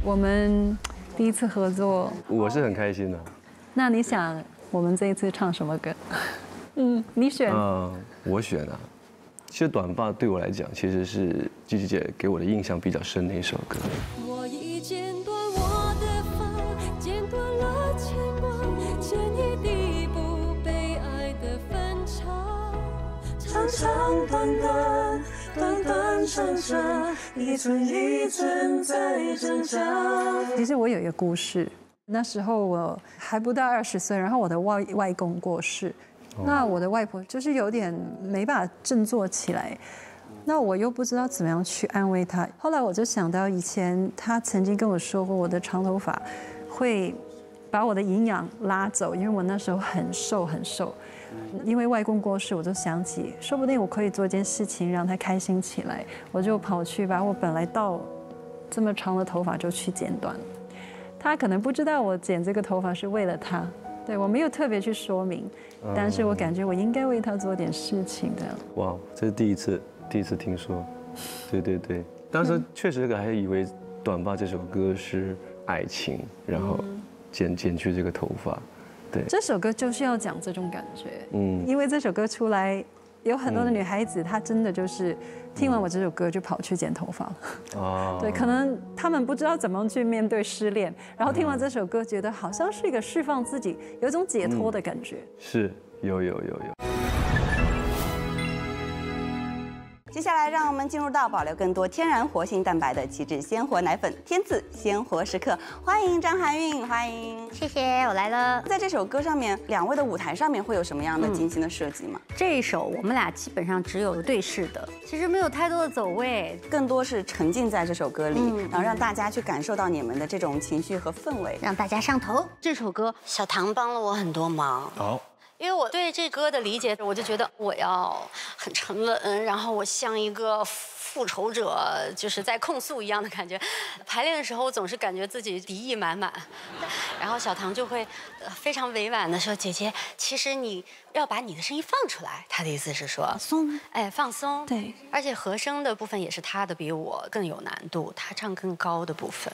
我们第一次合作，我是很开心的。那你想我们这一次唱什么歌？你选。我选啊。其实短发对我来讲，其实是季季姐给我的印象比较深的一首歌。我已剪断我的发，剪断了牵挂，剪一地不被爱的分岔。长长短短，短短长长，一寸一寸在挣扎。其实我有一个故事，那时候我还不到20岁，然后我的外公过世。那我的外婆就是有点没办法振作起来，那我又不知道怎么样去安慰她。后来我就想到以前她曾经跟我说过，我的长头发会把我的营养拉走，因为我那时候很瘦很瘦。因为外公过世，我就想起，说不定我可以做一件事情让他开心起来，我就跑去把我本来到这么长的头发就去剪短。他可能不知道我剪这个头发是为了他。对，我没有特别去说明，但是我感觉我应该为他做点事情的。哇，这是第一次听说。对，当时确实还以为《短发》这首歌是爱情，然后剪去这个头发。对，这首歌就是要讲这种感觉。因为这首歌出来，有很多的女孩子，她真的就是听完我这首歌就跑去剪头发了。对，可能她们不知道怎么去面对失恋，然后听完这首歌，觉得好像是一个释放自己，有一种解脱的感觉。是，有。接下来，让我们进入到保留更多天然活性蛋白的极致鲜活奶粉天赐鲜活时刻。欢迎张含韵，欢迎，谢谢，我来了。在这首歌上面，两位的舞台上面会有什么样的精心的设计吗？这一首我们俩基本上只有对视的，其实没有太多的走位，更多是沉浸在这首歌里，然后让大家去感受到你们的这种情绪和氛围，让大家上头。这首歌小唐帮了我很多忙。好。因为我对这歌的理解，我就觉得我要很沉稳，然后我像一个复仇者，就是在控诉一样的感觉。排练的时候，我总是感觉自己敌意满满，然后小唐就会非常委婉的说：“姐姐，其实你要把你的声音放出来。”他的意思是说松，哎，放松。对，而且和声的部分也是他的比我更有难度，他唱更高的部分。